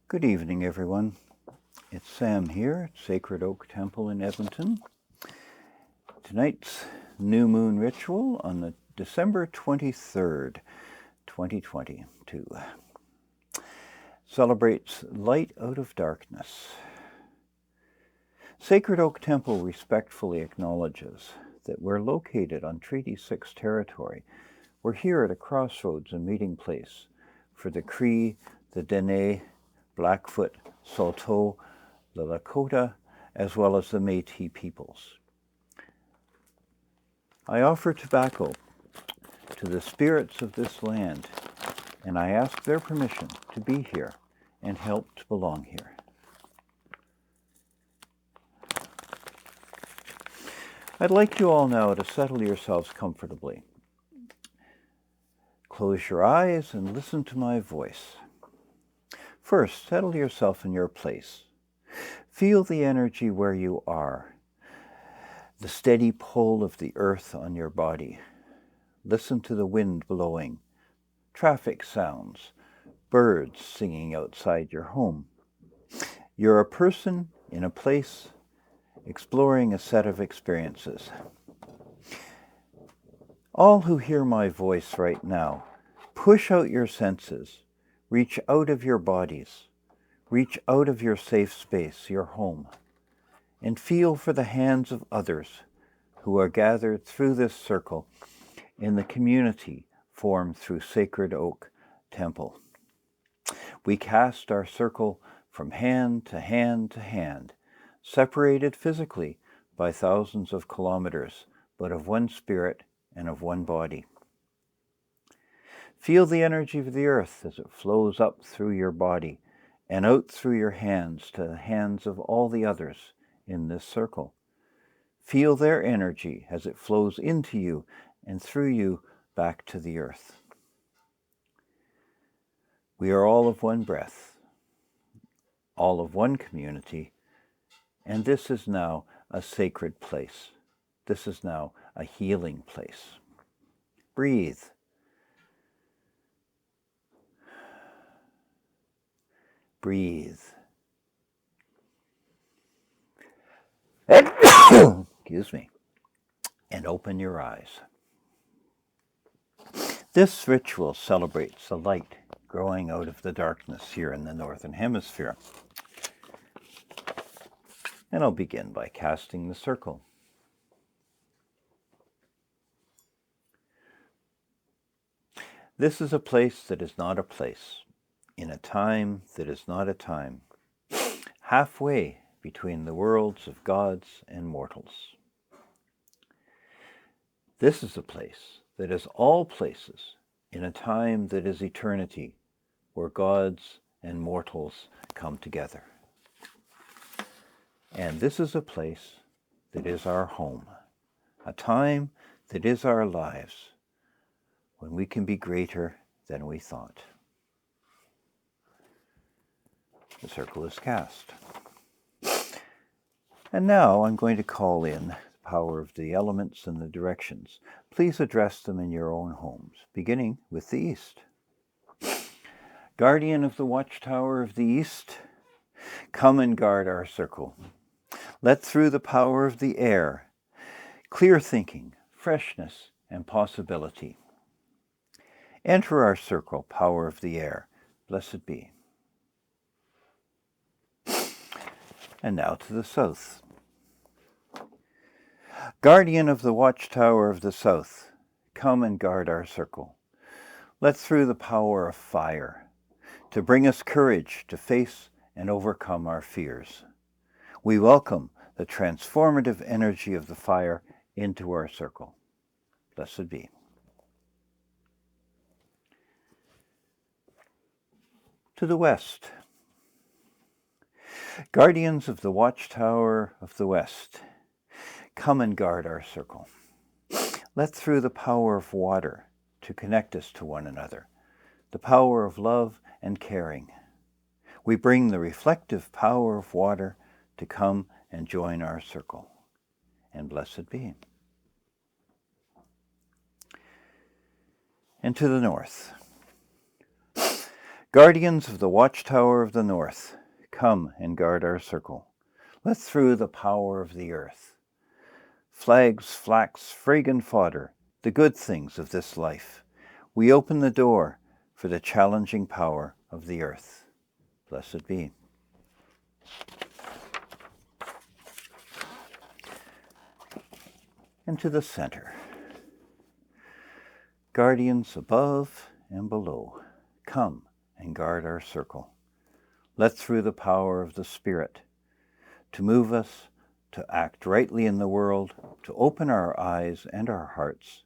Good evening, everyone. It's Sam here at Sacred Oak Temple in Edmonton. Tonight's new moon ritual on the December 23rd, 2022 celebrates light out of darkness. Sacred Oak Temple respectfully acknowledges that we're located on Treaty 6 territory. We're here at a crossroads and meeting place for the Cree, the Dene, Blackfoot, Saulteaux, the Lakota, as well as the Métis peoples. I offer tobacco to the spirits of this land, and I ask their permission to be here and help to belong here. I'd like you all now to settle yourselves comfortably. Close your eyes and listen to my voice. First, settle yourself in your place. Feel the energy where you are, the steady pull of the earth on your body. Listen to the wind blowing, traffic sounds, birds singing outside your home. You're a person in a place exploring a set of experiences. All who hear my voice right now, push out your senses, reach out of your bodies, reach out of your safe space, your home, and feel for the hands of others who are gathered through this circle in the community formed through Sacred Oak Temple. We cast our circle from hand to hand to hand, separated physically by thousands of kilometers, but of one spirit and of one body. Feel the energy of the earth as it flows up through your body and out through your hands to the hands of all the others in this circle. Feel their energy as it flows into you and through you back to the earth. We are all of one breath, all of one community, and this is now a sacred place. This is now a healing place. Breathe. Breathe. Excuse me. And open your eyes. This ritual celebrates the light growing out of the darkness here in the Northern Hemisphere. And I'll begin by casting the circle. This is a place that is not a place, in a time that is not a time, halfway between the worlds of gods and mortals. This is a place that is all places, in a time that is eternity, where gods and mortals come together. And this is a place that is our home, a time that is our lives, when we can be greater than we thought. The circle is cast. And now I'm going to call in the power of the elements and the directions. Please address them in your own homes, beginning with the East. Guardian of the watchtower of the East, come and guard our circle. Let through the power of the air, clear thinking, freshness, and possibility. Enter our circle, power of the air. Blessed be. And now to the south. Guardian of the watchtower of the south, come and guard our circle. Let through the power of fire, to bring us courage to face and overcome our fears. We welcome the transformative energy of the fire into our circle. Blessed be. To the west. Guardians of the watchtower of the west, come and guard our circle. Let through the power of water to connect us to one another, the power of love and caring. We bring the reflective power of water to come and join our circle. And blessed be. And to the north. Guardians of the watchtower of the north, come and guard our circle. Let through the power of the earth. Flags, flax, fragrant fodder, the good things of this life. We open the door for the challenging power of the earth. Blessed be. And to the center. Guardians above and below, come and guard our circle. Let through the power of the Spirit to move us, to act rightly in the world, to open our eyes and our hearts.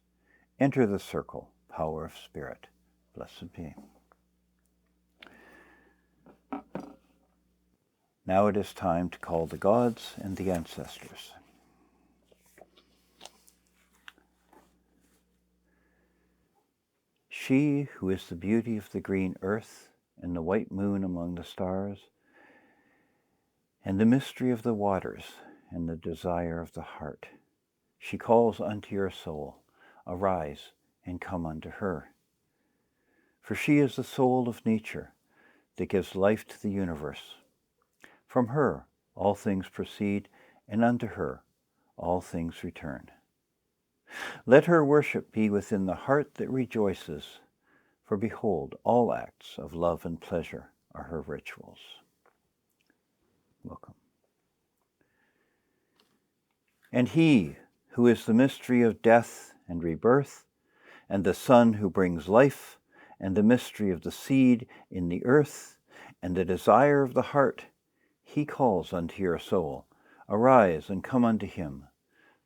Enter the circle, power of Spirit. Blessed be. Now it is time to call the gods and the ancestors. She who is the beauty of the green earth and the white moon among the stars, and the mystery of the waters and the desire of the heart, she calls unto your soul, arise and come unto her. For she is the soul of nature that gives life to the universe. From her all things proceed, and unto her all things return. Let her worship be within the heart that rejoices, for behold, all acts of love and pleasure are her rituals. Welcome. And he who is the mystery of death and rebirth, and the Son who brings life, and the mystery of the seed in the earth, and the desire of the heart, he calls unto your soul, arise and come unto him,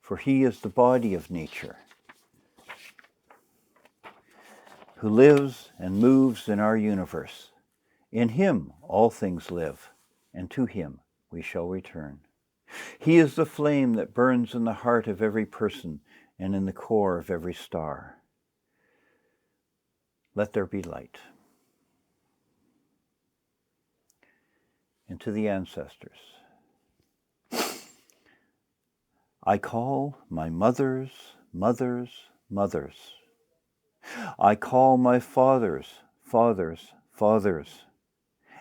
for he is the body of nature, who lives and moves in our universe. In him all things live, and to him we shall return. He is the flame that burns in the heart of every person and in the core of every star. Let there be light. And to the ancestors, I call my mothers, mothers, mothers. I call my fathers, fathers, fathers,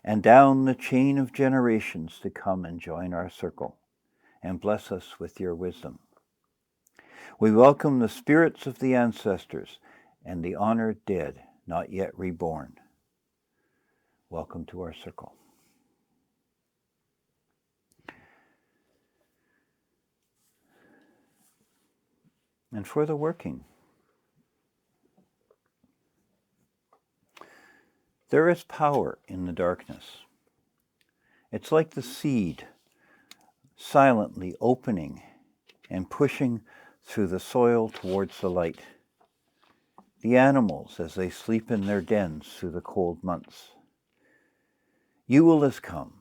and down the chain of generations to come and join our circle and bless us with your wisdom. We welcome the spirits of the ancestors and the honored dead, not yet reborn. Welcome to our circle. And for the working, there is power in the darkness. It's like the seed silently opening and pushing through the soil towards the light. The animals as they sleep in their dens through the cold months. Yule has come.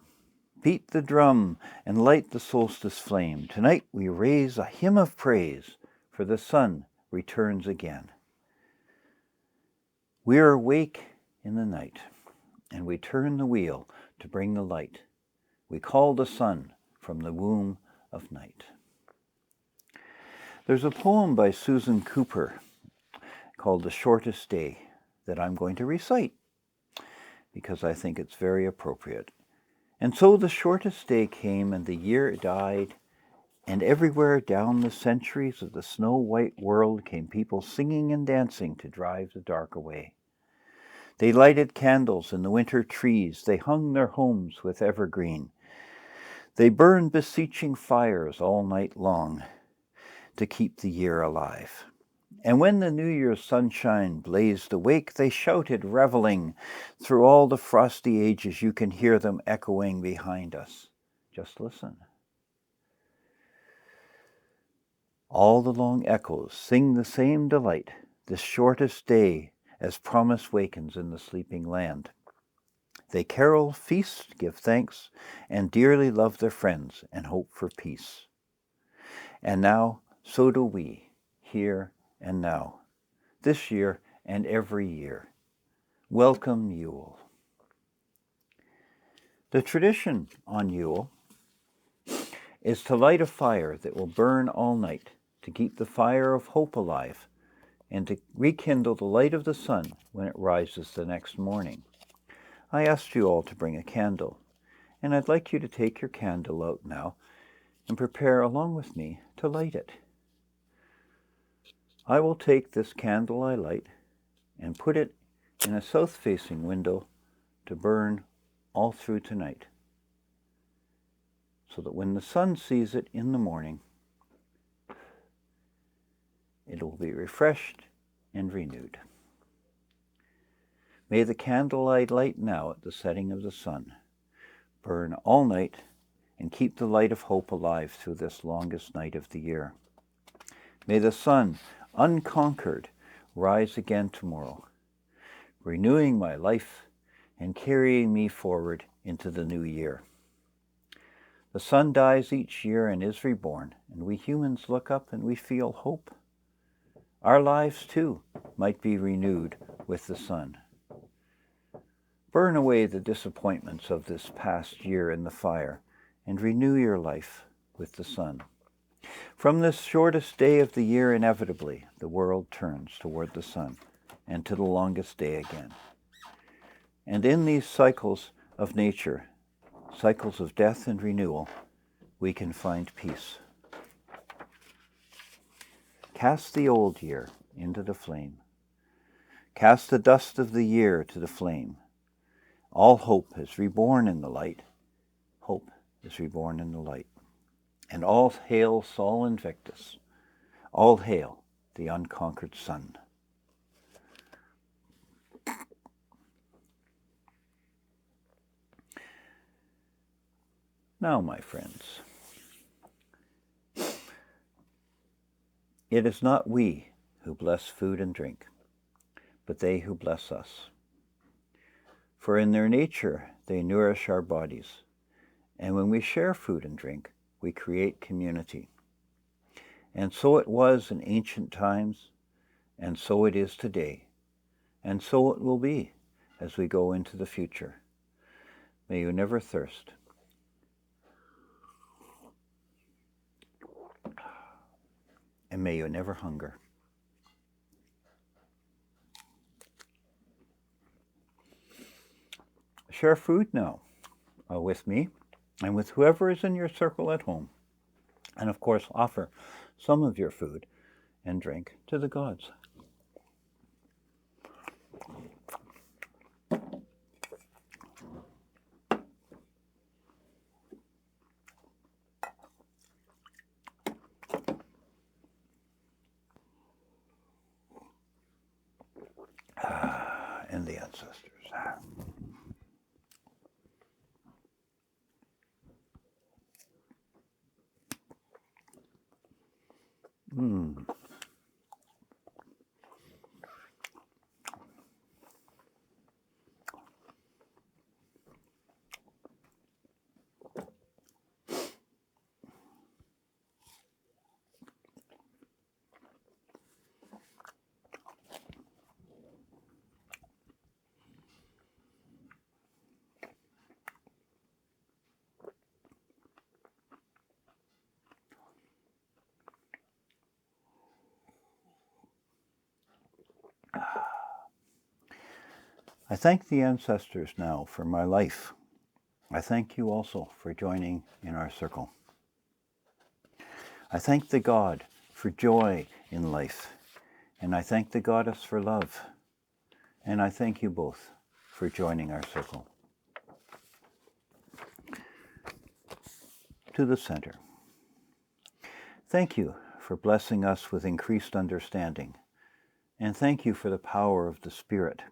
Beat the drum and light the solstice flame. Tonight we raise a hymn of praise, for the sun returns again. We are awake in the night, and we turn the wheel to bring the light. We call the sun from the womb of night. There's a poem by Susan Cooper called The Shortest Day that I'm going to recite because I think it's very appropriate. And so the shortest day came, and the year died, and everywhere down the centuries of the snow-white world came people singing and dancing to drive the dark away. They lighted candles in the winter trees. They hung their homes with evergreen. They burned beseeching fires all night long to keep the year alive. And when the New Year's sunshine blazed awake, they shouted, reveling. Through all the frosty ages, you can hear them echoing behind us. Just listen. All the long echoes sing the same delight, this shortest day as promise wakens in the sleeping land. They carol, feast, give thanks, and dearly love their friends and hope for peace. And now, so do we, here and now, this year and every year. Welcome Yule. The tradition on Yule is to light a fire that will burn all night, to keep the fire of hope alive, and to rekindle the light of the sun when it rises the next morning. I asked you all to bring a candle, and I'd like you to take your candle out now and prepare along with me to light it. I will take this candle I light and put it in a south-facing window to burn all through tonight, so that when the sun sees it in the morning, it will be refreshed and renewed. May the candle I light now at the setting of the sun burn all night and keep the light of hope alive through this longest night of the year. May the sun, unconquered, rise again tomorrow, renewing my life and carrying me forward into the new year. The sun dies each year and is reborn, and we humans look up and we feel hope. Our lives, too, might be renewed with the sun. Burn away the disappointments of this past year in the fire and renew your life with the sun. From this shortest day of the year, inevitably, the world turns toward the sun and to the longest day again. And in these cycles of nature, cycles of death and renewal, we can find peace. Cast the old year into the flame. Cast the dust of the year to the flame. All hope is reborn in the light. Hope is reborn in the light. And all hail Sol Invictus. All hail the unconquered sun. Now, my friends, it is not we who bless food and drink, but they who bless us. For in their nature they nourish our bodies, and when we share food and drink, we create community. And so it was in ancient times, and so it is today, and so it will be as we go into the future. May you never thirst. And may you never hunger. Share food now with me and with whoever is in your circle at home. And of course, offer some of your food and drink to the gods. And the ancestors. I thank the ancestors now for my life. I thank you also for joining in our circle. I thank the God for joy in life, and I thank the goddess for love. And I thank you both for joining our circle. To the center. Thank you for blessing us with increased understanding, and thank you for the power of the Spirit.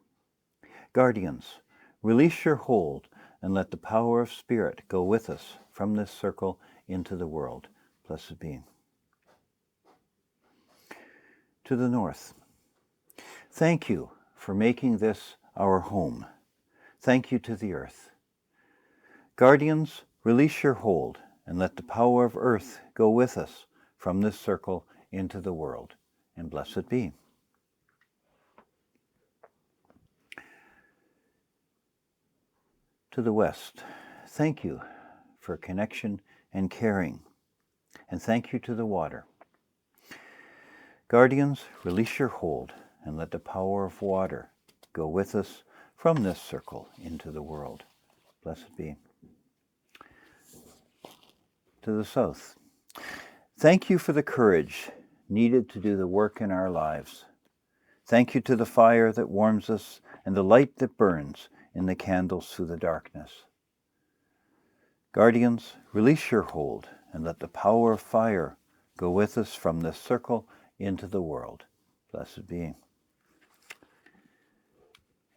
Guardians, release your hold and let the power of Spirit go with us from this circle into the world. Blessed be. To the north. Thank you for making this our home. Thank you to the earth. Guardians, release your hold and let the power of earth go with us from this circle into the world. And blessed be. To the west. Thank you for connection and caring. And thank you to the water. Guardians, release your hold and let the power of water go with us from this circle into the world. Blessed be. To the south. Thank you for the courage needed to do the work in our lives. Thank you to the fire that warms us and the light that burns in the candles through the darkness. Guardians, release your hold and let the power of fire go with us from this circle into the world. Blessed be.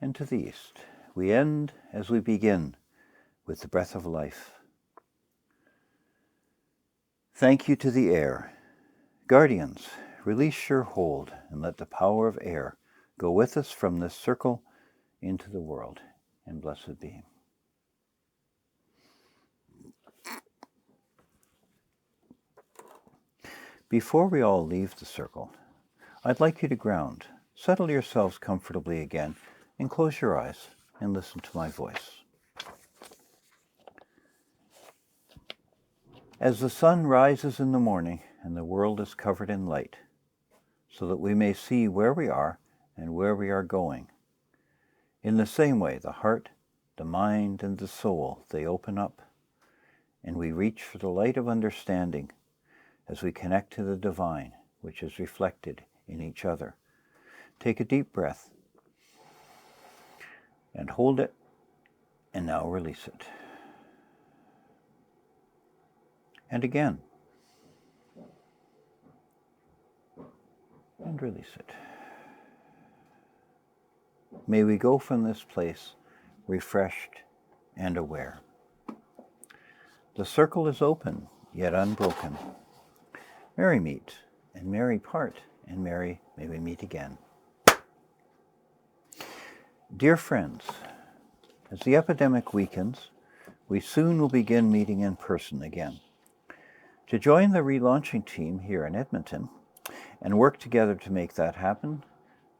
And to the east, we end as we begin with the breath of life. Thank you to the air. Guardians, release your hold and let the power of air go with us from this circle into the world. And blessed be. Before we all leave the circle, I'd like you to ground. Settle yourselves comfortably again and close your eyes and listen to my voice. As the sun rises in the morning and the world is covered in light, so that we may see where we are and where we are going, in the same way the heart, the mind, and the soul, they open up, and we reach for the light of understanding as we connect to the divine, which is reflected in each other. Take a deep breath and hold it, and now release it. And again. And release it. May we go from this place refreshed and aware. The circle is open, yet unbroken. Merry meet, and merry part, and merry may we meet again. Dear friends, as the epidemic weakens, we soon will begin meeting in person again. To join the relaunching team here in Edmonton and work together to make that happen,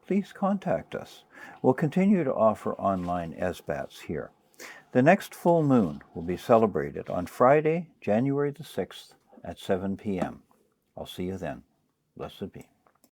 please contact us. We'll continue to offer online SBATs here. The next full moon will be celebrated on Friday, January the 6th at 7 p.m. I'll see you then. Blessed be.